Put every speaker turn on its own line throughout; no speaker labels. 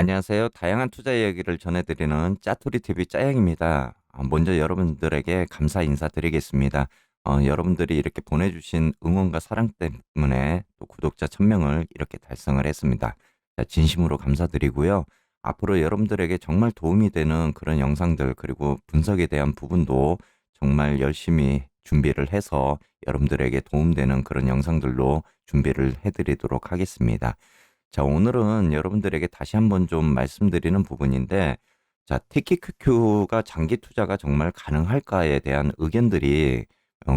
안녕하세요. 다양한 투자 이야기를 전해드리는 짜투리 TV 짜영입니다. 먼저 여러분들에게 감사 인사드리겠습니다. 여러분들이 이렇게 보내주신 응원과 사랑 때문에 또 구독자 1000명을 이렇게 달성을 했습니다. 자, 진심으로 감사드리고요. 앞으로 여러분들에게 정말 도움이 되는 그런 영상들 그리고 분석에 대한 부분도 정말 열심히 준비를 해서 여러분들에게 도움되는 그런 영상들로 준비를 해드리도록 하겠습니다. 자, 오늘은 여러분들에게 다시 한번 좀 말씀드리는 부분인데, 자, TKQQ가 장기 투자가 정말 가능할까에 대한 의견들이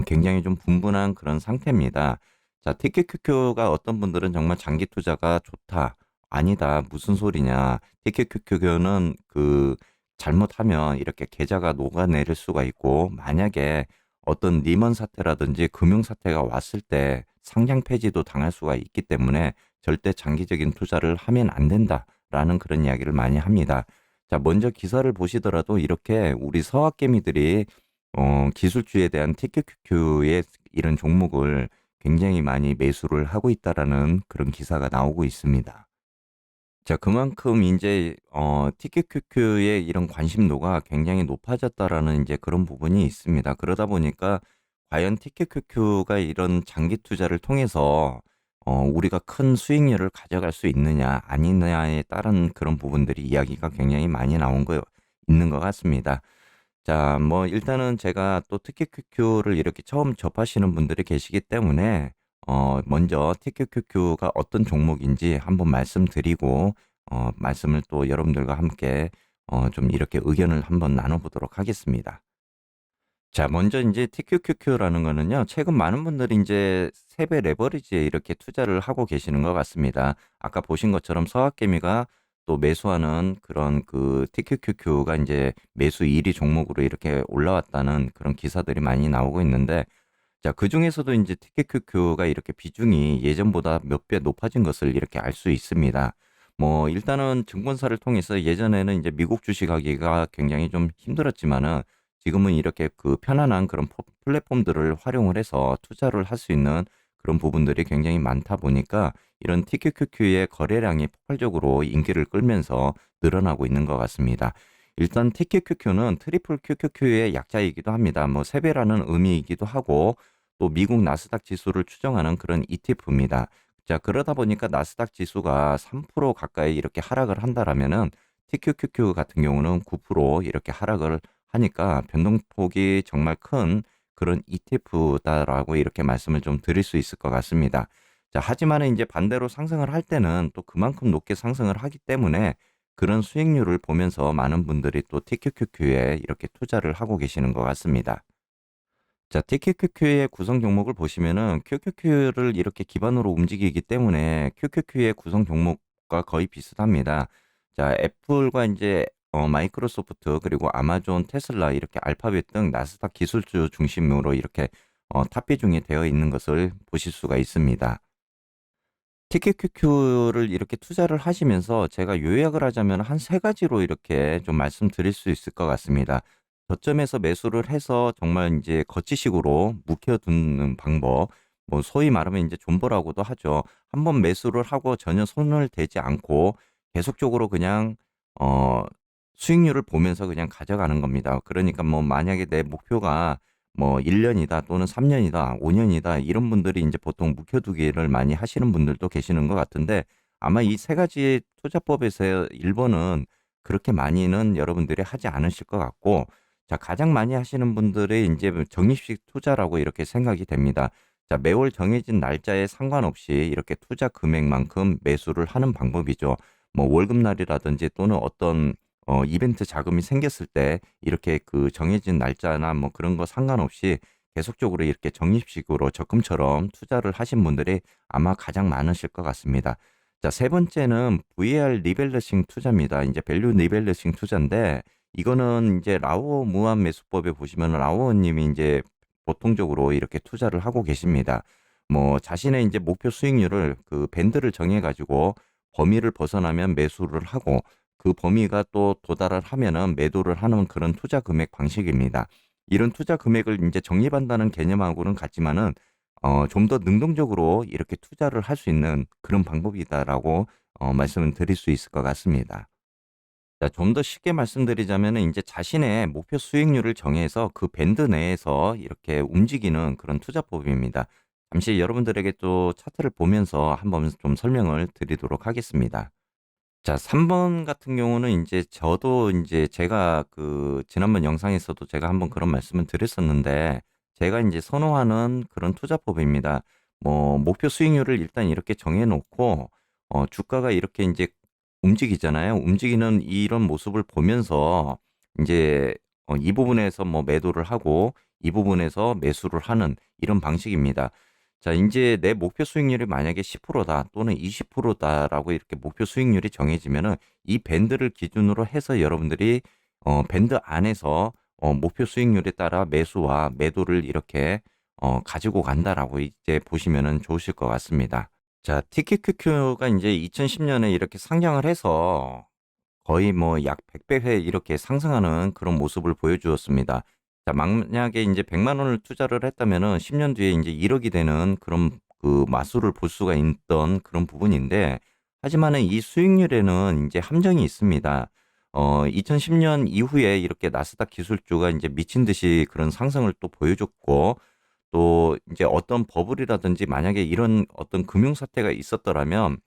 굉장히 좀 분분한 그런 상태입니다. 자, TKQQ가 어떤 분들은 정말 장기 투자가 좋다, 아니다, 무슨 소리냐. TKQQ는 잘못하면 이렇게 계좌가 녹아내릴 수가 있고, 만약에 어떤 리먼 사태라든지 금융 사태가 왔을 때 상장 폐지도 당할 수가 있기 때문에 절대 장기적인 투자를 하면 안 된다라는 그런 이야기를 많이 합니다. 자, 먼저 기사를 보시더라도 이렇게 우리 서학개미들이 기술주에 대한 TQQQ의 이런 종목을 굉장히 많이 매수를 하고 있다라는 그런 기사가 나오고 있습니다. 자, 그만큼 이제 TQQQ의 이런 관심도가 굉장히 높아졌다라는 이제 그런 부분이 있습니다. 그러다 보니까 과연 TQQQ가 이런 장기 투자를 통해서 우리가 큰 수익률을 가져갈 수 있느냐 아니냐에 따른 그런 부분들이 이야기가 굉장히 많이 있는 것 같습니다. 자, 뭐 일단은 제가 또 TQQQ를 이렇게 처음 접하시는 분들이 계시기 때문에 먼저 TQQQ가 어떤 종목인지 한번 말씀드리고 말씀을 또 여러분들과 함께 좀 이렇게 의견을 한번 나눠보도록 하겠습니다. 자, 먼저 이제 TQQQ라는 거는요, 최근 많은 분들이 이제 세배 레버리지에 이렇게 투자를 하고 계시는 것 같습니다. 아까 보신 것처럼 서학개미가 또 매수하는 그런 TQQQ가 이제 매수 1위 종목으로 이렇게 올라왔다는 그런 기사들이 많이 나오고 있는데, 자, 그 중에서도 이제 TQQQ가 이렇게 비중이 예전보다 몇 배 높아진 것을 이렇게 알 수 있습니다. 뭐, 일단은 증권사를 통해서 예전에는 이제 미국 주식하기가 굉장히 좀 힘들었지만은 지금은 이렇게 편안한 그런 플랫폼들을 활용을 해서 투자를 할 수 있는 그런 부분들이 굉장히 많다 보니까 이런 TQQQ의 거래량이 폭발적으로 인기를 끌면서 늘어나고 있는 것 같습니다. 일단 TQQQ는 트리플 QQQ의 약자이기도 합니다. 뭐 세배라는 의미이기도 하고 또 미국 나스닥 지수를 추정하는 그런 ETF입니다. 자, 그러다 보니까 나스닥 지수가 3% 가까이 이렇게 하락을 한다라면은 TQQQ 같은 경우는 9% 이렇게 하락을 하니까 변동폭이 정말 큰 그런 ETF다라고 이렇게 말씀을 좀 드릴 수 있을 것 같습니다. 자, 하지만 이제 반대로 상승을 할 때는 또 그만큼 높게 상승을 하기 때문에 그런 수익률을 보면서 많은 분들이 또 TQQQ에 이렇게 투자를 하고 계시는 것 같습니다. 자, TQQQ의 구성 종목을 보시면은 QQQ를 이렇게 기반으로 움직이기 때문에 QQQ의 구성 종목과 거의 비슷합니다. 자, 애플과 이제 마이크로소프트 그리고 아마존, 테슬라 이렇게 알파벳 등 나스닥 기술주 중심으로 이렇게 탑 비중이 되어 있는 것을 보실 수가 있습니다. TQQQ를 이렇게 투자를 하시면서 제가 요약을 하자면 한 세 가지로 이렇게 좀 말씀드릴 수 있을 것 같습니다. 저점에서 매수를 해서 정말 이제 거치식으로 묵혀두는 방법, 뭐 소위 말하면 이제 존버라고도 하죠. 한번 매수를 하고 전혀 손을 대지 않고 계속적으로 그냥 어 수익률을 보면서 그냥 가져가는 겁니다. 그러니까 뭐 만약에 내 목표가 뭐 1년이다 또는 3년이다, 5년이다 이런 분들이 이제 보통 묵혀두기를 많이 하시는 분들도 계시는 것 같은데 아마 이 세 가지 투자법에서 1번은 그렇게 많이는 여러분들이 하지 않으실 것 같고 자, 가장 많이 하시는 분들이 이제 적립식 투자라고 이렇게 생각이 됩니다. 자, 매월 정해진 날짜에 상관없이 이렇게 투자 금액만큼 매수를 하는 방법이죠. 뭐 월급날이라든지 또는 어떤 이벤트 자금이 생겼을 때 이렇게 정해진 날짜나 뭐 그런 거 상관없이 계속적으로 이렇게 적립식으로 적금처럼 투자를 하신 분들이 아마 가장 많으실 것 같습니다. 자, 세 번째는 VAR 리밸런싱 투자입니다. 이제 밸류 리밸런싱 투자인데 이거는 이제 라오어 무한 매수법에 보시면 라오어 님이 이제 보통적으로 이렇게 투자를 하고 계십니다. 뭐 자신의 이제 목표 수익률을 밴드를 정해 가지고 범위를 벗어나면 매수를 하고 그 범위가 또 도달을 하면은 매도를 하는 그런 투자 금액 방식입니다. 이런 투자 금액을 이제 적립한다는 개념하고는 같지만은 좀 더 능동적으로 이렇게 투자를 할 수 있는 그런 방법이다라고 말씀을 드릴 수 있을 것 같습니다. 자, 좀 더 쉽게 말씀드리자면은 인제 자신의 목표 수익률을 정해서 그 밴드 내에서 이렇게 움직이는 그런 투자법입니다. 잠시 여러분들에게 또 차트를 보면서 한번 좀 설명을 드리도록 하겠습니다. 자, 3번 같은 경우는 인제 저도 인제 제가 그 지난번 영상에서도 제가 한번 그런 말씀을 드렸었는데, 제가 인제 선호하는 그런 투자법입니다. 뭐 목표 수익률을 일단 이렇게 정해 놓고 주가가 이렇게 인제 움직이잖아요. 움직이는 이런 모습을 보면서 인제 이 부분에서 뭐 매도를 하고 이 부분에서 매수를 하는 이런 방식입니다. 자, 인제 내 목표 수익률이 만약에 10% 다 또는 20% 다라고 이렇게 목표 수익률이 정해지면은 이 밴드를 기준으로 해서 여러분들이 밴드 안에서 목표 수익률에 따라 매수와 매도를 이렇게 가지고 간다라고 이제 보시면은 좋으실 것 같습니다. 자, TQQQ가 인제 2010 년에 이렇게 상장을 해서 거의 뭐 약 100배 회 이렇게 상승하는 그런 모습을 보여주었습니다. 자, 만약에 인제 1 0 0 원을 투자를 했다면은 10년 뒤에 인제 1 억이 되는 그런 그 마술을 볼 수가 있던 그런 부분인데, 하지만은 이 수익률에는 인제 함정이 있습니다. 2010년 이후에 이렇게 나스닥 기술주가 인제 미친 듯이 그런 상승을 또 보여줬고, 또 이제 어떤 버블이라든지 만약에 이런 어떤 금융 사태가 있었더라면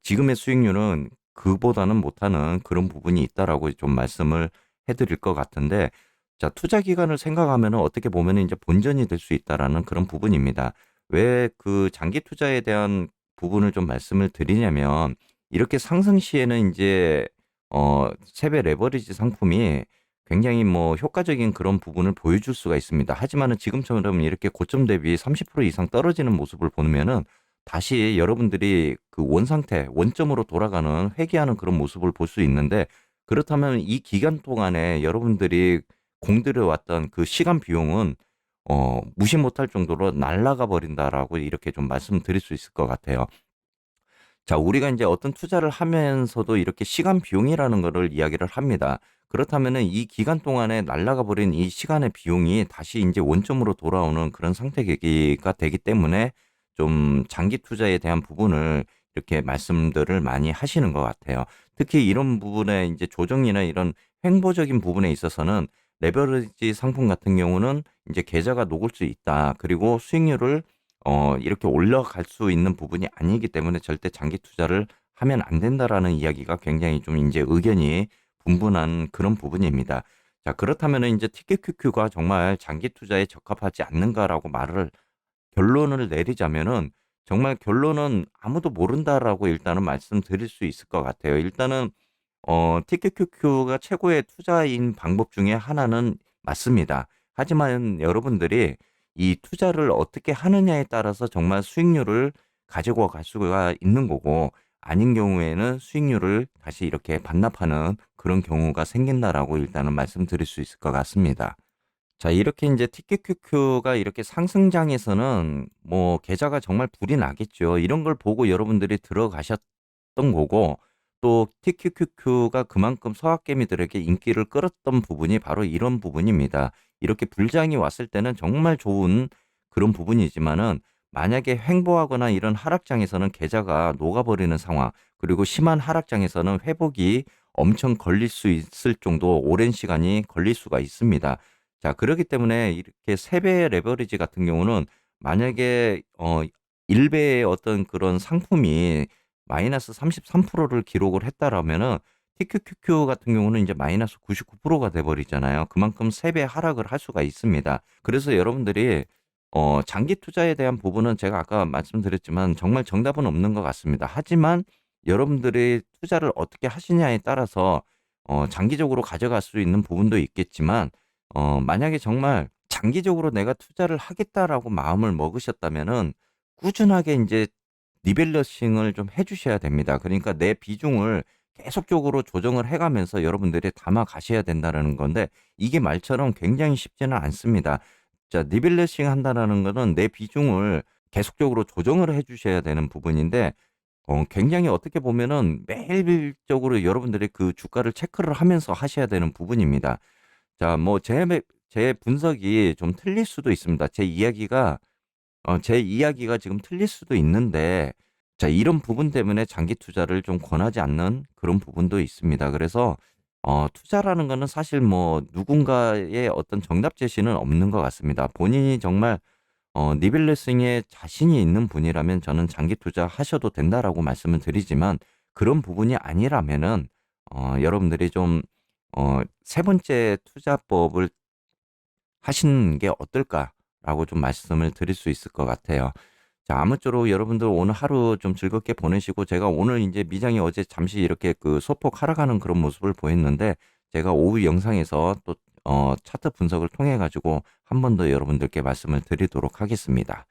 지금의 수익률은 그보다는 못하는 그런 부분이 있다라고 좀 말씀을 해 드릴 것 같은데, 자, 투자 기간을 생각하면은 어떻게 보면은 인제 본전이 될 수 있다라는 그런 부분입니다. 왜 그 장기 투자에 대한 부분을 좀 말씀을 드리냐면, 이렇게 상승 시에는 인제 세배 레버리지 상품이 굉장히 뭐 효과적인 그런 부분을 보여줄 수가 있습니다. 하지만은 지금처럼 이렇게 고점 대비 30% 이상 떨어지는 모습을 보면은 다시 여러분들이 그 원상태, 원점으로 돌아가는 회귀하는 그런 모습을 볼 수 있는데, 그렇다면 이 기간 동안에 여러분들이 공들여 왔던 그 시간 비용은 무시 못할 정도로 날아가 버린다라고 이렇게 좀 말씀드릴 수 있을 것 같아요. 자, 우리가 인제 어떤 투자를 하면서도 이렇게 시간 비용이라는 거를 이야기를 합니다. 그렇다면은 이 기간 동안에 날아가 버린 이 시간의 비용이 다시 인제 원점으로 돌아오는 그런 상태계기가 되기 때문에 좀 장기 투자에 대한 부분을 이렇게 말씀들을 많이 하시는 것 같아요. 특히 이런 부분에 인제 조정이나 이런 횡보적인 부분에 있어서는 레버리지 상품 같은 경우는 인제 계좌가 녹을 수 있다. 그리고 수익률을 이렇게 올라갈 수 있는 부분이 아니기 때문에 절대 장기 투자를 하면 안 된다라는 이야기가 굉장히 좀 인제 의견이 분분한 그런 부분입니다. 자, 그렇다면은 인제 TQQQ가 정말 '장기 투자에 적합하지 않는가.'라고 말을 결론을 내리자면은, 정말 결론은 아무도 모른다라고 일단은 말씀드릴 수 있을 것 같아요. 일단은 TQQQ가 최고의 투자인 방법 중에 하나는 맞습니다. 하지만 여러분들이 이 투자를 어떻게 하느냐에 따라서 정말 수익률을 가지고 갈 수가 있는 거고, 아닌 경우에는 수익률을 다시 이렇게 반납하는 그런 경우가 생긴다라고 일단은 말씀드릴 수 있을 것 같습니다. 자, 이렇게 인제 TQQQ가 이렇게 상승장에서는 뭐 계좌가 정말 불이 나겠죠. 이런 걸 보고 여러분들이 들어가셨던 거고, 또 TQQQ가 그만큼 서학개미들에게 인기를 끌었던 부분이 바로 이런 부분입니다. 이렇게 불장이 왔을 때는 정말 좋은 그런 부분이지만은, 만약에 횡보하거나 이런 하락장에서는 계좌가 녹아버리는 상황, 그리고 심한 하락장에서는 회복이 엄청 걸릴 수 있을 정도 오랜 시간이 걸릴 수가 있습니다. 자, 그렇기 때문에 이렇게 3 배의 레버리지 같은 경우는, 만약에 1 배의 어떤 그런 상품이 마이너스 33%를 기록을 했다라면은 TQQQ 같은 경우는 이제 마이너스 99%가 돼 버리잖아요. 그만큼 3배 하락을 할 수가 있습니다. 그래서 여러분들이 장기 투자에 대한 부분은 제가 아까 말씀드렸지만 정말 정답은 없는 것 같습니다. 하지만 여러분들이 투자를 어떻게 하시냐에 따라서 장기적으로 가져갈 수 있는 부분도 있겠지만, 만약에 정말 '장기적으로 내가 투자를 하겠다.'라고 마음을 먹으셨다면은 꾸준하게 인제 리밸런싱을 좀 해 주셔야 됩니다. 그러니까 내 비중을 계속적으로 조정을 해 가면서 여러분들이 담아 가셔야 된다라는 건데, 이게 말처럼 굉장히 쉽지는 않습니다. 자, 리밸런싱 한다라는 거는 내 비중을 계속적으로 조정을 해 주셔야 되는 부분인데, 굉장히 어떻게 보면은 매일적으로 여러분들이 그 주가를 체크를 하면서 하셔야 되는 부분입니다. 자, 뭐 제 분석이 좀 틀릴 수도 있습니다. 제 이야기가 지금 틀릴 수도 있는데, 자, 이런 부분 때문에 장기 투자를 좀 권하지 않는 그런 부분도 있습니다. 그래서 투자라는 거는 사실 뭐 누군가의 어떤 정답 제시는 없는 것 같습니다. 본인이 정말 니벨레스에 자신이 있는 분이라면 저는 장기 투자하셔도 된다라고 말씀을 드리지만 그런 부분이 아니라면은 여러분들이 좀 세 번째 투자법을 하시는 게 어떨까라고 좀 말씀을 드릴 수 있을 것 같아요. 자, 아무쪼록 여러분들 오늘 하루 좀 즐겁게 보내시고 제가 오늘 이제 미장이 어제 잠시 이렇게 그 소폭 하락하는 그런 모습을 보였는데 제가 오후 영상에서 또 차트 분석을 통해 가지고 한 번 더 여러분들께 말씀을 드리도록 하겠습니다.